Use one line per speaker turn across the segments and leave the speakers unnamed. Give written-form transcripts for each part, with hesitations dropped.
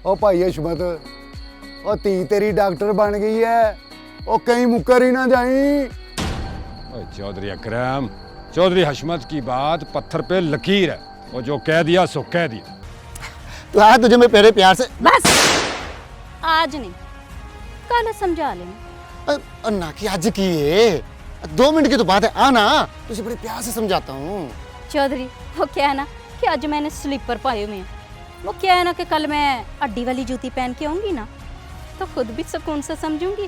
ओ भाई हशमत, ओ धी तेरी डॉक्टर बन गई है, ओ कहीं मुकर ही ना जाई।
चौधरी अकरम, चौधरी हशमत की बात पत्थर पे लकीर है, वो जो कह दिया सो कह दिया।
तो आज तुझे मैं पहले प्यार से
बस आज नहीं कल समझा लेना।
अन्ना की आज की है, 2 मिनट की तो बात है, आना तुझे बड़े प्यार से समझाता हूँ।
चौधरी वो क्या है ना कि आज मैंने स्लीपर पाए हुए हैं, वो क्या है ना कि कल मैं अड्डी वाली जूती पहन के आऊंगी ना तो खुद भी सुकून से समझूंगी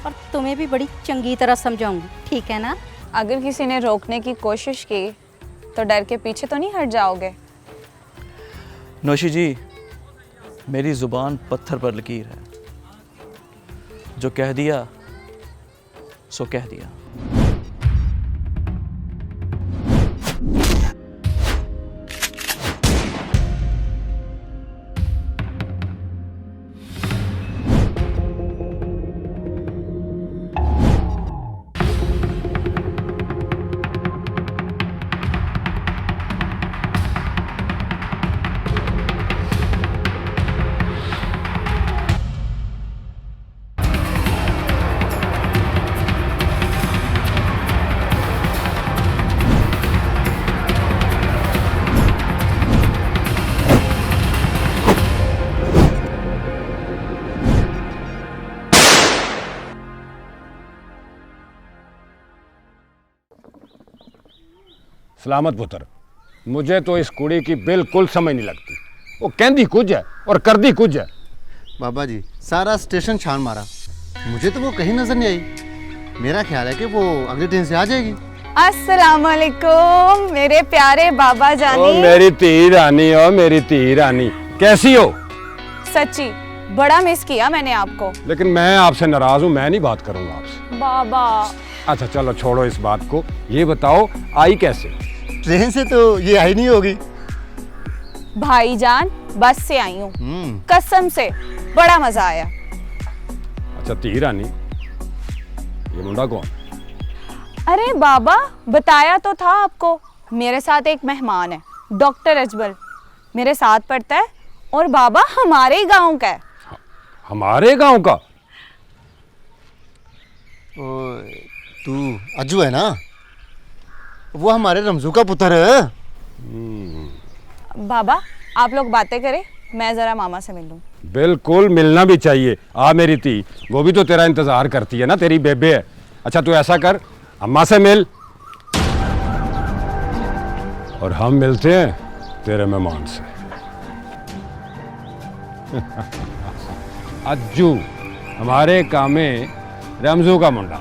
और तुम्हें भी बड़ी चंगी तरह समझाऊंगी, ठीक है ना?
अगर किसी ने रोकने की कोशिश की तो डर के पीछे तो नहीं हट जाओगे?
नौशी जी, मेरी ज़ुबान पत्थर पर लकीर है, जो कह दिया सो कह दिया।
सलामत पुत्र, मुझे तो इस कुड़ी की बिल्कुल समझ नहीं लगती, वो कहती कुछ है और करती कुछ है।
बाबा जी सारा स्टेशन छान मारा, मुझे तो वो कहीं नजर नहीं आई। मेरा ख्याल है कि वो अगले ट्रेन से आ जाएगी।
अस्सलाम वालेकुम मेरे प्यारे बाबा
ओ
जानी।
मेरी धी रानी, ओ मेरी धी रानी, कैसी हो?
सच्ची बड़ा मिस किया मैंने आपको।
लेकिन मैं आपसे नाराज हूँ, मैं नहीं बात करूंगा आपसे।
बाबा
अच्छा चलो छोड़ो इस बात को, ये बताओ आई कैसे?
ट्रेन से तो ये आई नहीं होगी।
भाईजान बस से आई हूँ, कसम से बड़ा मजा आया।
अच्छा धी रानी, ये मुंडा कौन?
अरे बाबा बताया तो था आपको, मेरे साथ एक मेहमान है, डॉक्टर अजमल, मेरे साथ पढ़ता है और बाबा हमारे ही गांव का है।
हमारे गांव का?
तू अज्जू है ना, वो हमारे रमजू का पुत्र है।
बाबा आप लोग बातें करें, मैं जरा मामा से मिल लूं।
बिल्कुल मिलना भी चाहिए। आ मेरी धी, वो भी तो तेरा इंतजार करती है ना, तेरी बेबे है। अच्छा तू ऐसा कर, अम्मा से मिल और हम मिलते हैं तेरे मेहमान से। अज्जू, हमारे कामे रमजू का मुंडा।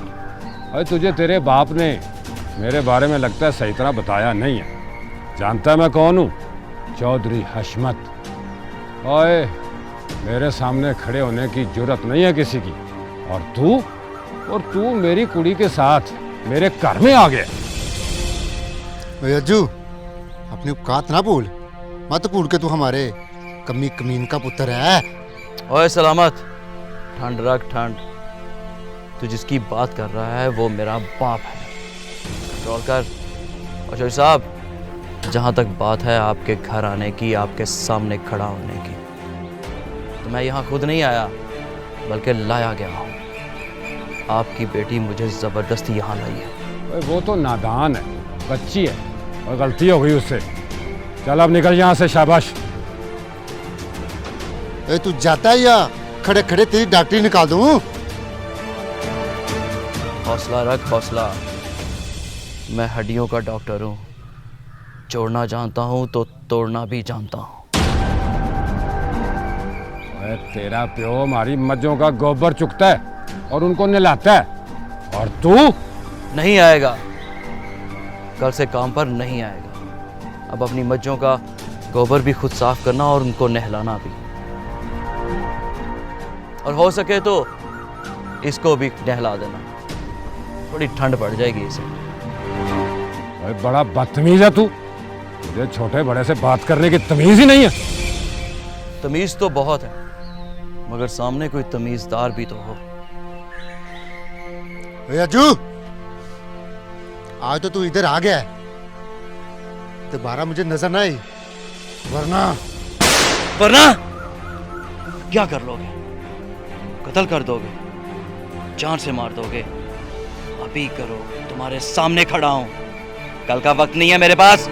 और तुझे तेरे बाप ने मेरे बारे में लगता है सही तरह बताया नहीं है। जानता है मैं कौन हूँ? चौधरी हशमत। ओए मेरे सामने खड़े होने की जुर्रत नहीं है किसी की, और तू मेरी कुड़ी के साथ मेरे घर में आ गया।
अज्जू अपनी औकात ना भूल, मत भूल के तू हमारे कमी कमीन का पुत्र है।
ओए सलामत, ठंड रख ठंड। तू जिसकी बात कर रहा है वो मेरा बाप है, कंट्रोल कर। और चौधरी साहब, जहाँ तक बात है आपके घर आने की, आपके सामने खड़ा होने की, तो मैं यहाँ खुद नहीं आया बल्कि लाया गया हूँ। आपकी बेटी मुझे ज़बरदस्ती यहाँ लाई है।
वो तो नादान है, बच्ची है और गलती हो गई उससे। चल अब निकल यहाँ से, शाबाश।
तू जाता है या खड़े खड़े तेरी डॉक्टरी निकाल दूँ?
हौसला रख हौसला, मैं हड्डियों का डॉक्टर हूँ, जोड़ना जानता हूँ तो तोड़ना भी जानता हूँ।
तेरा प्यो हमारी मज्जों का गोबर चुकता है और उनको नहलाता है, और तू
नहीं आएगा, कल से काम पर नहीं आएगा। अब अपनी मज्जों का गोबर भी खुद साफ करना और उनको नहलाना भी, और हो सके तो इसको भी नहला देना, थोड़ी ठंड पड़ जाएगी इसे।
बड़ा बदतमीज है तू, मुझे छोटे बड़े से बात करने की तमीज ही नहीं है।
तमीज तो बहुत है, मगर सामने कोई तमीजदार भी तो हो।
अज्जू आज तो तू इधर आ गया है, दोबारा मुझे नजर ना आई, वरना
वरना क्या कर लोगे? कत्ल कर दोगे? जान से मार दोगे? अभी करो, तुम्हारे सामने खड़ा हूं। कल का वक्त नहीं है मेरे पास।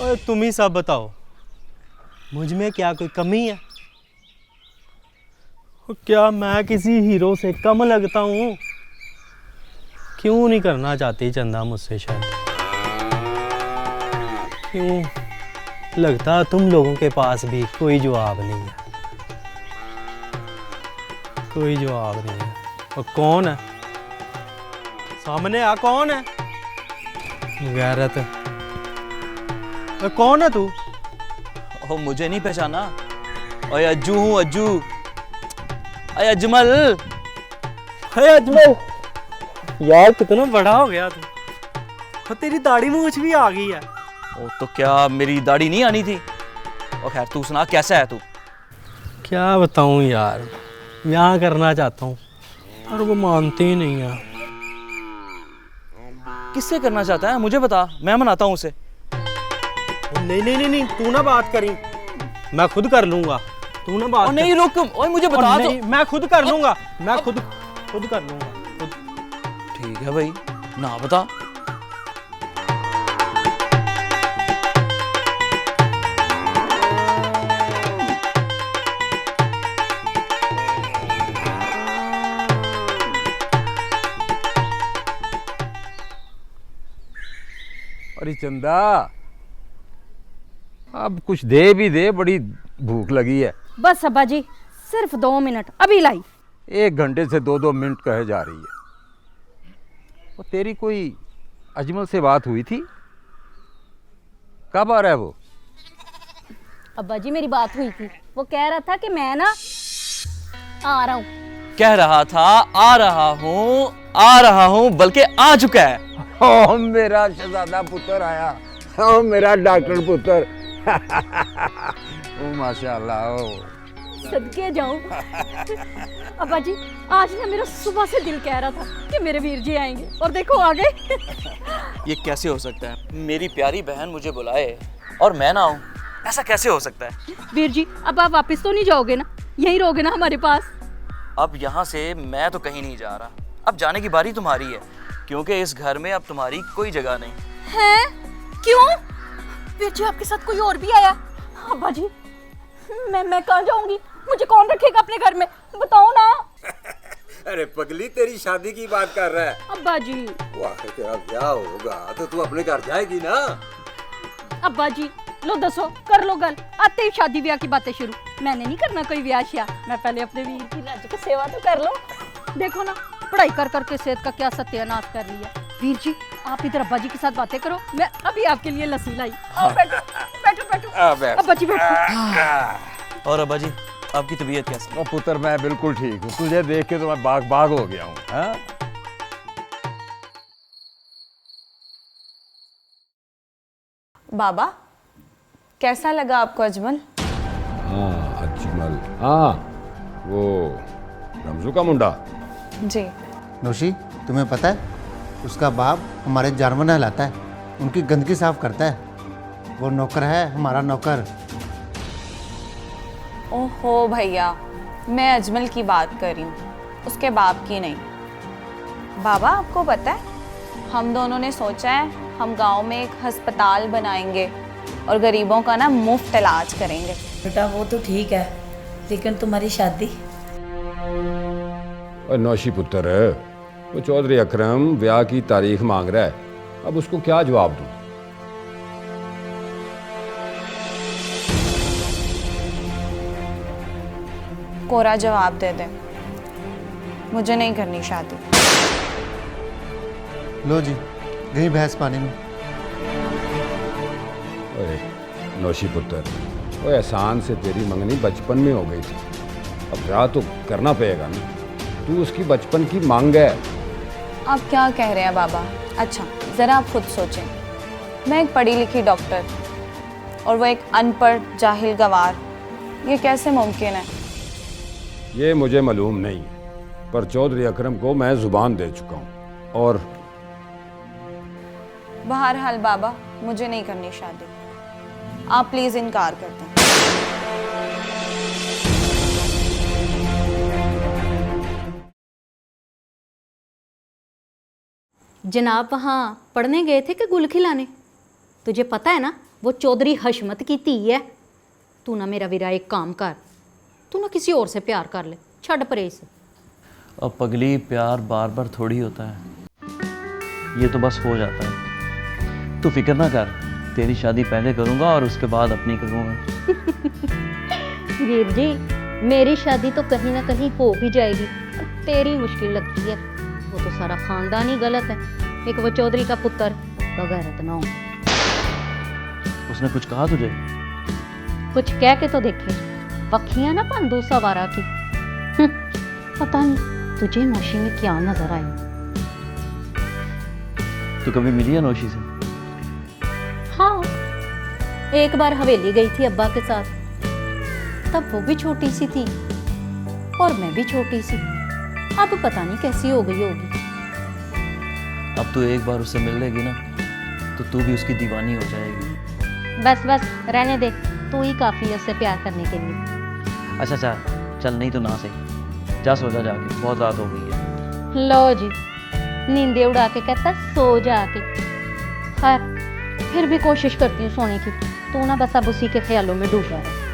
और तुम ही सब बताओ, मुझ में क्या कोई कमी है? क्या मैं किसी हीरो से कम लगता हूँ? क्यों नहीं करना चाहती चंदा मुझसे शादी? क्यों? लगता तुम लोगों के पास भी कोई जवाब नहीं है। कोई जवाब नहीं है। और कौन है सामने? आ कौन है? गैरत। और कौन है तू?
ओ, मुझे नहीं पहचाना? ओए अज्जू हूँ, अज्जू। अरे अजमल।
है अजमल। यार कितना बड़ा हो गया तू। और तेरी दाढ़ी मूंछ भी आ गई है।
ओ, तो क्या मेरी दाढ़ी नहीं आनी थी? और खैर तू सुना, कैसा है तू?
क्या बताऊं यार, यहाँ करना चाहता हूँ और वो मानते ही नहीं है।
किससे करना चाहता है मुझे बता, मैं मनाता हूँ उसे।
नहीं नहीं नहीं नहीं, तू ना बात करी, मैं खुद कर लूंगा। तू ना बात
नहीं रुक, ओए मुझे बता तो।
नहीं, मैं खुद कर लूंगा। मैं खुद कर लूंगा खुद।
ठीक है भाई, ना बता।
अरे चंदा, अब कुछ दे भी दे, बड़ी भूख लगी है।
बस अब्बा जी, सिर्फ 2 मिनट, अभी लाई।
1 घंटे से 2-2 मिनट कहे जा रही है। वो तेरी कोई अजमल से बात हुई थी? कब आ रहा है वो?
अब्बा जी मेरी बात हुई थी, वो कह रहा था कि मैं ना आ रहा हूँ।
कह रहा था आ रहा हूँ, बल्कि आ चुका है।
ओ मेरा शहजादा पुत्र आया, ओ मेरा डॉक्टर पुत्र। ओ माशाल्लाह। ओ
सदके जाऊं। अब्बा जी आज ना मेरा सुबह से दिल कह रहा था कि मेरे वीर जी आएंगे, और देखो आ गए।
ये कैसे हो सकता है? मेरी प्यारी बहन मुझे बुलाए और मैं ना आऊं, ऐसा कैसे हो सकता है?
वीर जी अब आप वापस तो नहीं जाओगे ना, यहीं रहोगे ना हमारे पास?
अब यहाँ से मैं तो कहीं नहीं जा रहा। अब जाने की बारी तुम्हारी है, क्योंकि इस घर में अब तुम्हारी कोई जगह नहीं
है। क्यों? वीर जी आपके साथ कोई और भी आया? अब्बा जी मैं कहाँ जाऊंगी? मुझे कौन रखेगा अपने घर में, बताओ ना।
अरे पगली, तेरी शादी की बात कर रहा है।
अब्बा जी
वाह, तेरा ब्याह होगा तो तू अपने घर जाएगी ना।
अब्बा जी लो दसो, कर लो गल, आते ही शादी ब्याह की बातें शुरू। मैंने नहीं करना कोई ब्याह श्याह, मैं पहले अपने वीर की राज्य की सेवा तो कर लो। देखो ना, पढ़ाई कर करके सेहत का क्या सत्यानाश कर लिया। वीर जी आप इधर अब्बा जी के साथ बातें करो, मैं अभी आपके लिए लस्सी लाई। आओ बैठो बैठो बैठो। अब्बा जी बैठो।
और अब्बा जी आपकी तबीयत कैसी है?
ओ पुत्र, मैं बिल्कुल ठीक हूँ। तुझे देख के तो मैं बाग बाग हो गया हूँ। हाँ?
बाबा कैसा लगा आपको अजमल?
हाँ अजमल, हाँ वो रमजू का मुंडा।
जी।
नौशी, तुम्हें पता है उसका बाप हमारे जानवर नहलाता है, उनकी गंदगी साफ करता है। वो नौकर है, हमारा नौकर।
ओहो भैया, मैं अजमल की बात कर रही हूँ, उसके बाप की नहीं। बाबा आपको पता है, हम दोनों ने सोचा है हम गांव में एक अस्पताल बनाएंगे और गरीबों का ना मुफ्त इलाज करेंगे।
बेटा वो तो ठीक है, लेकिन तुम्हारी शादी?
और नौशी पुत्र, वो चौधरी अकरम ब्याह की तारीख मांग रहा है, अब उसको क्या जवाब दूं?
कोरा जवाब दे दे, मुझे नहीं करनी शादी।
लो जी, गई भैंस पानी में।
ओए नौशी पुत्र, वो एहसान से तेरी मंगनी बचपन में हो गई थी, अब ब्याह तो करना पड़ेगा ना। तू उसकी बचपन की मांग है।
आप क्या कह रहे हैं बाबा? अच्छा ज़रा आप खुद सोचें, मैं एक पढ़ी लिखी डॉक्टर और वो एक अनपढ़ जाहिल गवार, ये कैसे मुमकिन है?
ये मुझे मालूम नहीं है, पर चौधरी अकरम को मैं जुबान दे चुका हूँ। और
बहरहाल बाबा, मुझे नहीं करनी शादी। आप प्लीज इनकार कर दें।
जनाब वहाँ पढ़ने गए थे कि गुल खिलाने? तुझे पता है ना वो चौधरी हशमत की धी है। तू ना मेरा वीरा एक काम कर, तू ना किसी और से प्यार कर ले, छड़ परे से।
अब पगली, प्यार बार बार थोड़ी होता है, ये तो बस हो जाता है। तू फिक्र ना कर, तेरी शादी पहले करूँगा और उसके बाद अपनी करूँगा।
वीर जी, मेरी शादी तो कहीं ना कहीं हो भी जाएगी, तेरी मुश्किल लगती है। वो तो सारा खानदान ही गलत है। एक वो चौधरी का पुत्र बगैरत ना हो।
उसने कुछ कहा तुझे?
कुछ कह के तो देखे, वखियां ना पंदो सवारा की। पता नहीं तुझे नौशी में क्या नजर आई।
तू कभी मिली है नौशी से?
हाँ, एक बार हवेली गई थी अब्बा के साथ, तब वो भी छोटी सी थी और मैं भी छोटी सी। अब पता नहीं कैसी हो गई होगी।
अब तू एक बार उससे मिल लेगी ना तो तू भी उसकी दीवानी हो जाएगी।
बस बस रहने दे, तू ही काफी है उससे प्यार करने के लिए।
अच्छा चल नहीं तो ना सही, जा सो जा जाके, बहुत रात हो गई है।
लो जी, नींदे उड़ा के कहता सो जाके। खैर, फिर भी कोशिश करती हूँ सोने की। तू ना बस अब उसी के ख्यालों में डूबा है।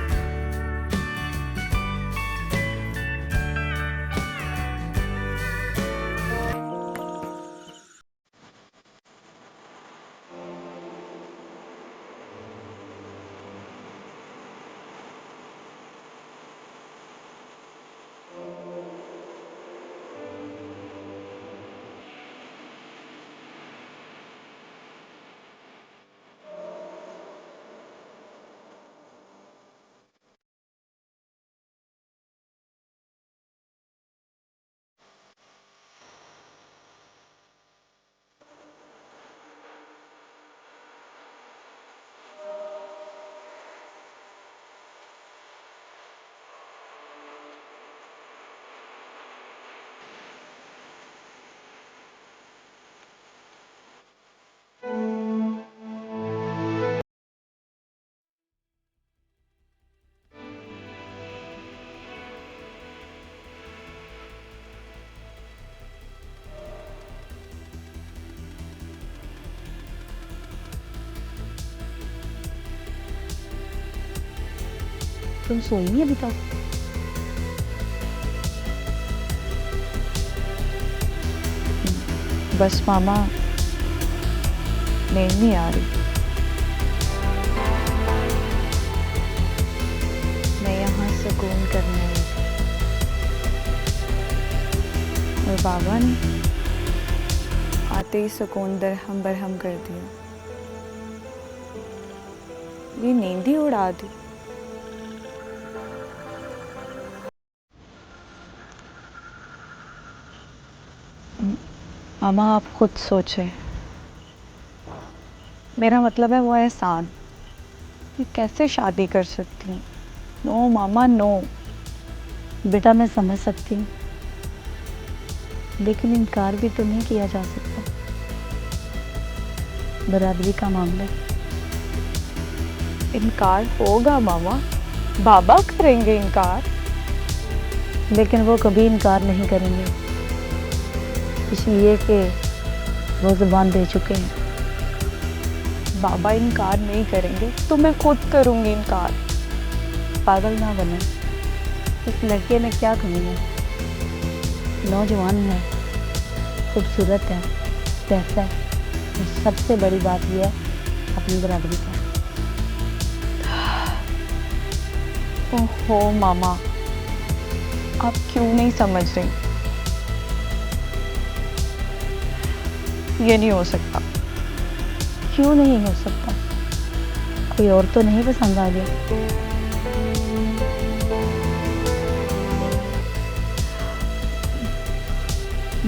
तुम सोई नहीं अभी तक?
बस मामा, नींद नहीं आ रही। मैं यहाँ सुकून करने आई थी और बाबा ने आते ही सुकून दरहम बरहम कर दिया। ये नींद ही उड़ा दी। मामा, आप खुद सोचें, मेरा मतलब है वो एहसान। मैं कैसे शादी कर सकती हूँ? नो मामा, नो।
बेटा मैं समझ सकती हूँ, लेकिन इनकार भी तो नहीं किया जा सकता। बराबरी का मामला है।
इनकार होगा मामा, बाबा करेंगे इनकार।
लेकिन वो कभी इनकार नहीं करेंगे, इसलिए कि वो जुबान दे चुके हैं।
बाबा इनकार नहीं करेंगे तो मैं खुद करूँगी इनकार।
पागल ना बने, इस लड़के में क्या कमी है? नौजवान है, खूबसूरत है, पैसा है, और सबसे बड़ी बात यह है अपनी बराबरी का।
ओहो मामा, आप क्यों नहीं समझ रही? ये नहीं हो सकता।
क्यों नहीं हो सकता? कोई और तो नहीं पसंद आ गया?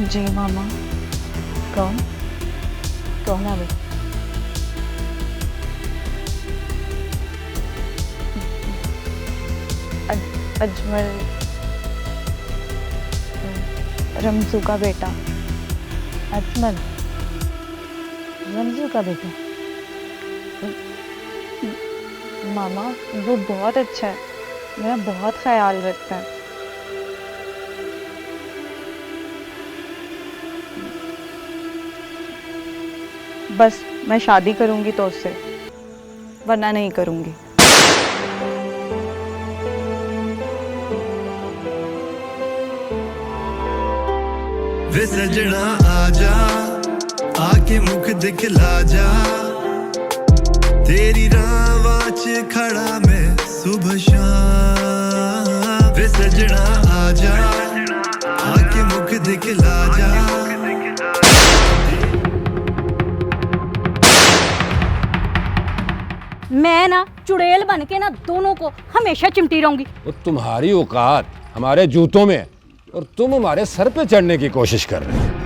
जी मामा।
कौन? कौन है वो?
अजमल रमजू का बेटा।
अजमल रमजू का बेटा?
मामा वो बहुत अच्छा है, मेरा बहुत ख्याल रखता है। बस मैं शादी करूंगी तो उससे, वरना नहीं करूंगी।
वे सजना आजा, आके मुख दिखला जा, तेरी राह च खड़ा मैं सुबह शाम। वे सजना आजा, आके मुख दिखला जा।
मैं ना चुड़ैल बन के ना दोनों को हमेशा चिमटी रहूंगी।
वो तुम्हारी औकात हमारे जूतों में है और तुम हमारे सर पे चढ़ने की कोशिश कर रहे हो।